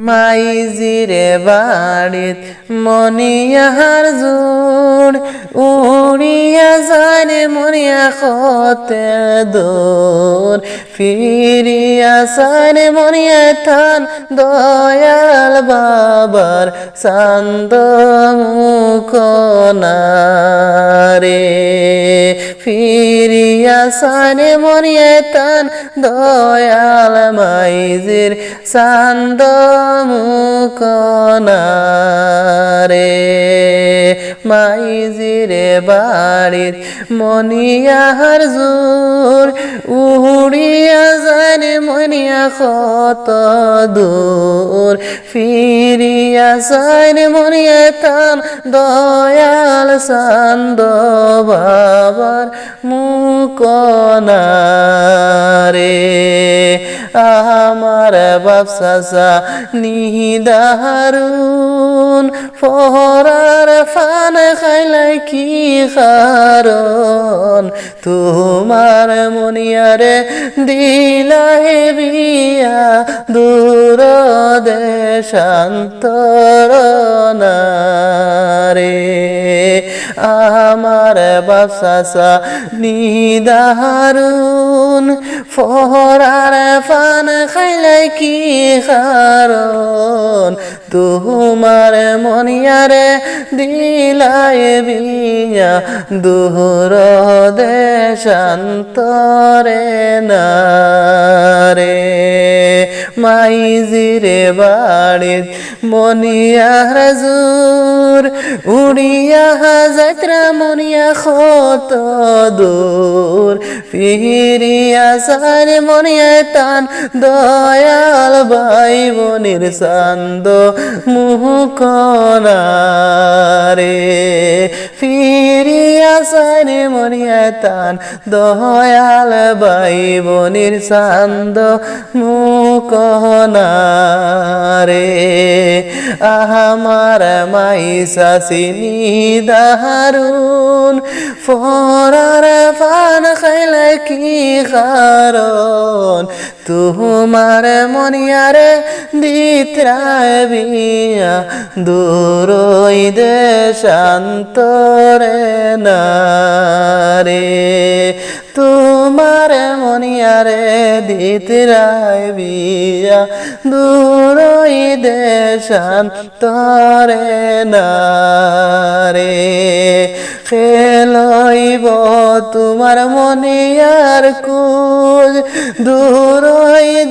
মাইজিরে বাড়িত মনিয়ার জোর উড়িয়া যায় মনিয়া খতে দূর ফিরিয়া যায় মনিয়া থান দয়াল বাবার চান্দ মুখনারে ফিরিয়া যায় মনিয়া থান দয়াল মাইজির চান্দ মুখনারে মাইজিরে বাড়িত মনিয়ার জোর উড়িয়া যায় মনিয়া কত দূর ফিরিয়া যায় মনিয়া থান দয়াল চান্দ বাবার মুখনারে আমার বাপ চাচা নিদারুন ফরার ফান খাইলাই কি কারণ তোমার মনিয়ারে দিলাই বিয়া দূর দেশান্তরনারে আমার বাপ চাচা নিদারুন ফরার ফান খাইলাই কি কারণ তোমার মনিয়ারে দিলাই বিয়া দূর দেশান্তরে নারে মাইজিরে বাড়িত মনিয়ার জোর উড়িয়া যাত্রা মনিয়া কত দূর ফিরিয়া যায় মনিয়া টান দয়াল ভাই বোনের চান্দ মুখনারে ফিরিয়া যায় মনিয়া টান দয়াল ভাই বোনের চান্দ মুখনারে আমার মাইসা নিদারুন ফরার ফান খাইলে কি কারণ তোমার মনিয়ারে দিত্রায় বিয়া দূর দেশান্তরে নারে তোমার মনিয়ারে দিত্রায় বিয়া দূর দেশান্তরে নারে খেলইব তোমার মনিয়ার কুল দূর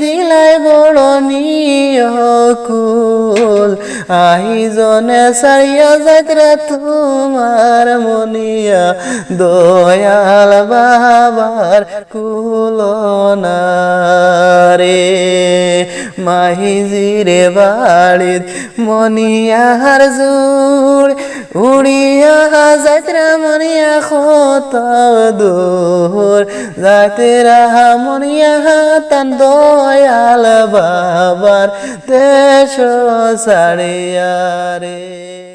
দিলাই বড় নিয়কুল আহিজনে সারিয়া যাত্রা তোমার মনিয়া দয়াল বাবার কুলনারে মাইজিরে বাড়িত মনিয়ার জোর উড়িয়া যাত্রা মনিয়া কত দূর যাত্রা মনিয়া তান দয়াল বাবার দেশ ছাড়িয়া রে।